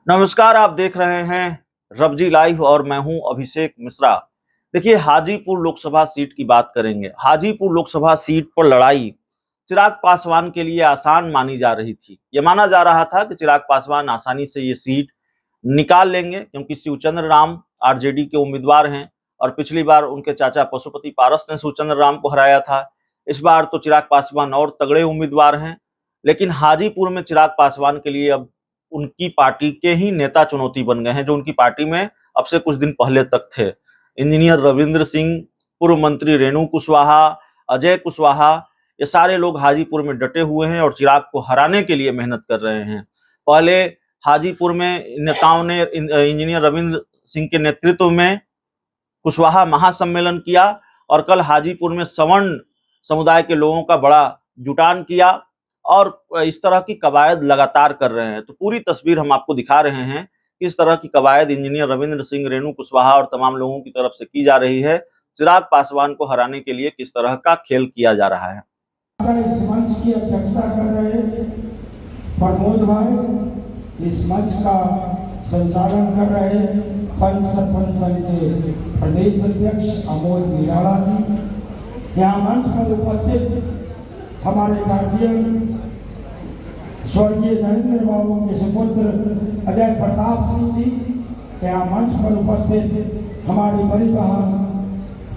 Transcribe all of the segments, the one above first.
नमस्कार, आप देख रहे हैं रबजी लाइव और मैं हूं अभिषेक मिश्रा। देखिए, हाजीपुर लोकसभा सीट की बात करेंगे। हाजीपुर लोकसभा सीट पर लड़ाई चिराग पासवान के लिए आसान मानी जा रही थी। यह माना जा रहा था कि चिराग पासवान आसानी से ये सीट निकाल लेंगे क्योंकि शिवचंद्र राम आरजेडी के उम्मीदवार हैं और पिछली बार उनके चाचा पशुपति पारस ने शिवचंद्र राम को हराया था। इस बार तो चिराग पासवान और तगड़े उम्मीदवार हैं, लेकिन हाजीपुर में चिराग पासवान के लिए अब उनकी पार्टी के ही नेता चुनौती बन गए हैं, जो उनकी पार्टी में अब से कुछ दिन पहले तक थे। इंजीनियर रविंद्र सिंह, पूर्व मंत्री रेणु कुशवाहा, अजय कुशवाहा, ये सारे लोग हाजीपुर में डटे हुए हैं और चिराग को हराने के लिए मेहनत कर रहे हैं। पहले हाजीपुर में नेताओं ने इंजीनियर रविंद्र सिंह के नेतृत्व में कुशवाहा महासम्मेलन किया और कल हाजीपुर में सवर्ण समुदाय के लोगों का बड़ा जुटान किया और इस तरह की कवायद लगातार कर रहे हैं। तो पूरी तस्वीर हम आपको दिखा रहे हैं किस तरह की कवायद इंजीनियर रविंद्र सिंह, रेणु कुशवाहा और तमाम लोगों की तरफ से की जा रही है। चिराग पासवान को हराने के लिए किस तरह का खेल किया जा रहा है। इस मंच की अध्यक्षता कर रहे प्रमोद भाई, इस मंच का संचालन कर रहे पंच सरपंच संघ के प्रदेश अध्यक्ष अमोल निराला जी, यहाँ मंच पर उपस्थित हमारे गार्जियन स्वर्गीय नरेंद्र बाबू के सुपुत्र अजय प्रताप सिंह जी, यहाँ मंच पर उपस्थित हमारी बड़ी बहन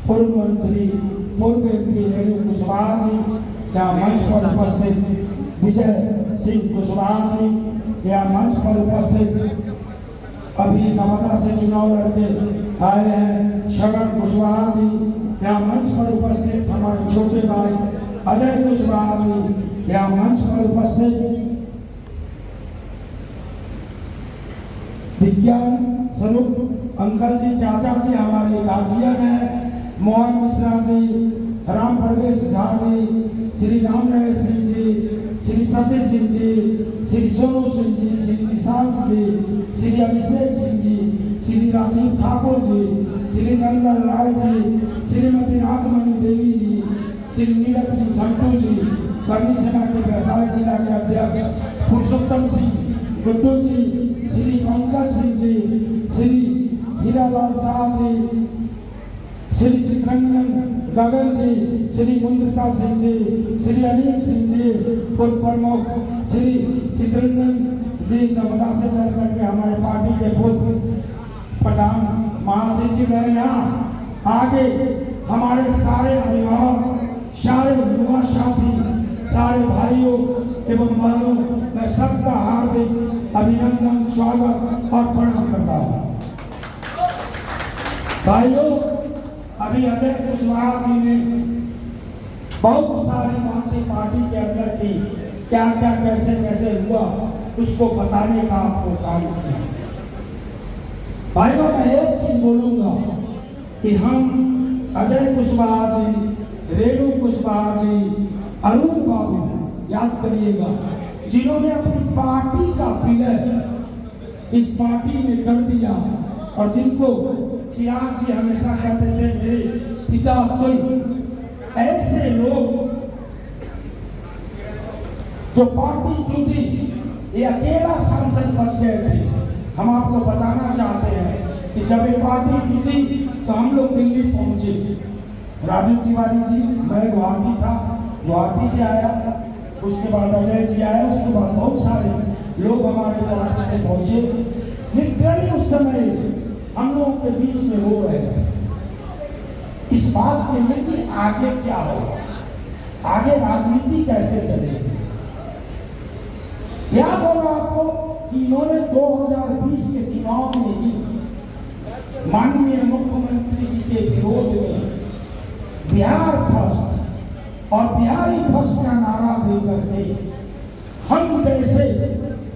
पूर्व मंत्री पूर्व एमपी रेणु कुशवाहा जी, यहाँ मंच पर उपस्थित विजय सिंह कुशवाहा जी, यहाँ मंच पर उपस्थित अभी नवादा से चुनाव लड़के आए हैं शरण कुशवाहा जी, यहाँ मंच पर उपस्थित हमारे छोटे भाई अजय कुशवाहा जी, यहाँ मंच पर उपस्थित विज्ञान स्वरूप अंकल जी, चाचा जी, हमारे गार्जियन हैं मोहन मिश्रा जी, राम प्रवेश झा जी, श्री रामनगर सिंह जी, श्री शशि सिंह जी, श्री सोनू सिंह जी, श्री निशांत जी, श्री अभिषेक सिंह जी, श्री राजीव ठाकुर जी, श्री नंदन राय जी, श्रीमती राजमणि देवी जी, श्री नीरज सिंह छंटू जी, कर्मी सेना के वैशाली जिला के अध्यक्ष पुरुषोत्तम सिंह गुड्डू जी, श्री पंकज सिंह जी, श्री हीरालाल शाह जी, श्री चित्रंजन गगन जी, श्री मुंद्रिका सिंह जी, श्री अनिल सिंह जी, पूर्व प्रमुख श्री चित्रंजन जी नर्मदा से चल करके हमारे पार्टी के पूर्व प्रधान महासचिव है। यहाँ आगे हमारे सारे अभिभावक, सारे युवा साथी, सारे भाइयों एवं बहनों, मैं सबका हार्दिक अभिनंदन, स्वागत और प्रणाम करता हूँ। भाइयों, अभी अजय कुशवाहा जी ने बहुत सारी बातें पार्टी के अंदर की, क्या क्या कैसे कैसे हुआ उसको बताने का आपको काम किया। भाइयों, मैं एक चीज बोलूंगा कि हम अजय कुशवाहा जी, रेणु कुशवाहा जी, अरुण बाबू याद करिएगा, जिन्होंने अपनी पार्टी का विलय इस पार्टी में कर दिया और जिनको चिराग जी हमेशा कहते थे मेरे पिता तुल्य, ऐसे लोग जो पार्टी टूटी, ये अकेला सांसद बच गए थे। हम आपको बताना चाहते हैं कि जब ये पार्टी टूटी तो हम लोग दिल्ली पहुंचे। राजू तिवारी जी, मैं गुवाहाटी था, गुवाहाटी से आया, उसके बाद अजय जी आए, उसके बाद बहुत सारे लोग हमारे पार्टी में पहुंचे। लिटरली उस समय हम लोगों के बीच में रो रहे थे इस बात के लिए कि आगे क्या होगा, आगे राजनीति कैसे चलेगी। याद होगा आपको कि इन्होंने 2020 के चुनाव में ही माननीय मुख्यमंत्री जी के विरोध में बिहार फर्स्ट और बिहारी फर्स्ट का नारा देकर के हम जैसे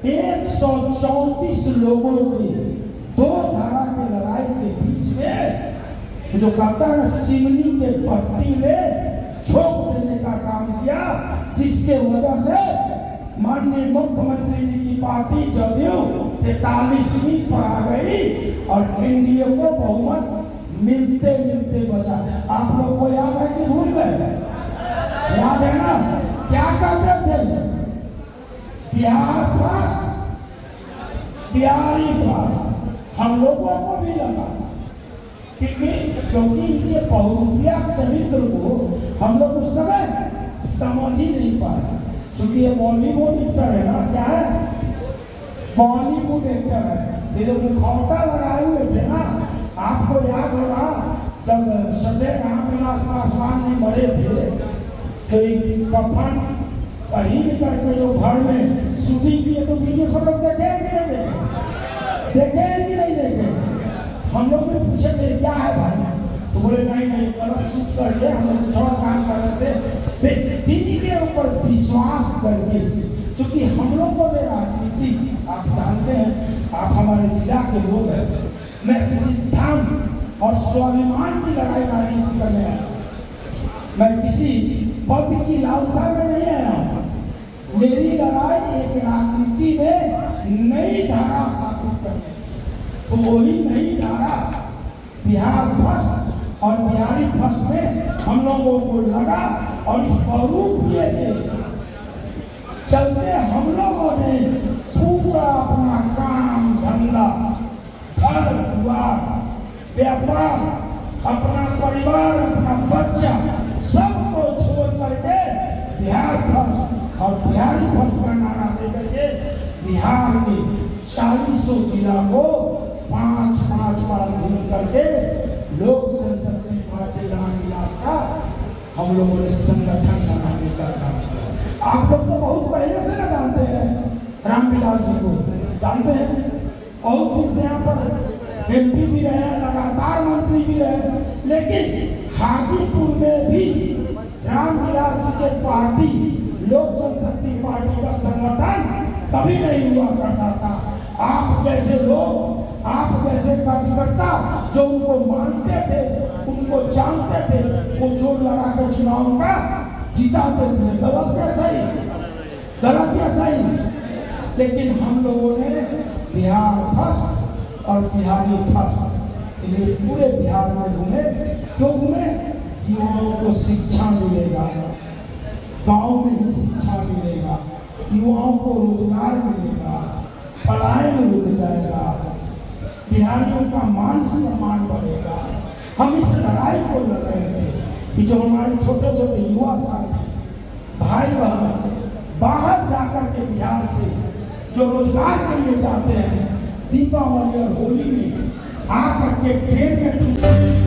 134 लोगों की दो धारा के लड़ाई के बीच में जो कहता है चिमनी के पट्टी में झोंक देने का काम किया, जिसके वजह से माननीय मुख्यमंत्री जी की पार्टी जदयू 43 सीट पर आ गई और एनडीए को बहुमत मिलते मिलते बचा। आप लोग को याद है कि भूल गए? याद है ना? क्या कहते थे? Bihar first Bihari first. हम लोगों को भी लगा क्योंकि इनके बहुरूपिया चरित्र को हम लोग उस समय समझ ही नहीं पाए, क्योंकि ये बॉलीवुड एक्टर है ना, क्या है, बॉलीवुड एक्टर है। ये जो मुखौटा लगाए हुए थे ना, आपको याद होगा जब सदे रामविलास पासवान जी मरे थे तो एक कफन पहन करके जो घर में शूटिंग किए, तो वीडियो सब लोग देखे कि नहीं देखे, देखे कि नहीं देखे। हम लोग भी पूछे थे क्या है भाई, तो बोले नहीं गलत शूट करके हम लोग कुछ और काम कर रहे थे, दीदी के ऊपर विश्वास करके। क्योंकि हम लोगों में राजनीति आप जानते हैं, आप हमारे जिला के लोग हैं, मैं सिद्धांत और स्वाभिमान की लड़ाई राजनीति करने आया, मैं किसी पद की लालसा में नहीं आया हूँ। मेरी लड़ाई एक राजनीति में नई धारा स्थापित करने की, तो वही नई धारा बिहार फर्स्ट और बिहारी फर्स्ट में हम लोगों को लगा, और इस बहुरूपिये के चलते हम लोगों ने पूरा अपना काम धंधा, घर द्वार, व्यापार, अपना परिवार, अपना बच्चा सबको छोड़ करके बिहार फर्स्ट और बिहारी फर्स्ट का नारा दे करके बिहार के 40 जिला को 5-5 बार घूम करके लोक जनशक्ति पार्टी रामविलास का हम लोगों ने संगठन बनाने का काम किया। आप लोग तो बहुत पहले से न जानते हैं रामविलास जी को, जानते हैं, बहुत दिन से यहाँ पर एमपी भी रहे, लगातार मंत्री भी रहे, लेकिन हाजीपुर में भी रामविलास जी के पार्टी लोक जनशक्ति पार्टी का संगठन कभी नहीं हुआ करता था। आप जैसे लोग, आप जैसे कार्यकर्ता जो उनको मानते थे, उनको जानते थे, वो जोर लगा कर चुनाव का जिताते थे। गलत या सही, गलत या सही। लेकिन हम लोगों ने बिहार फर्स्ट और बिहारी फर्स्ट ये पूरे बिहार में घूमे। क्यों घूमे? युवाओं को शिक्षा मिलेगा, गांव में ही शिक्षा मिलेगा, युवाओं को रोजगार मिलेगा, पलायन रुक जाएगा, बिहारियों का मान सम्मान बढ़ेगा। हम इस लड़ाई को लड़ रहे थे कि जो हमारे छोटे छोटे युवा साथी भाई बहन बाहर जाकर के बिहार से जो रोजगार के लिए जाते हैं, दीपावली और होली में आकर के ट्रेन में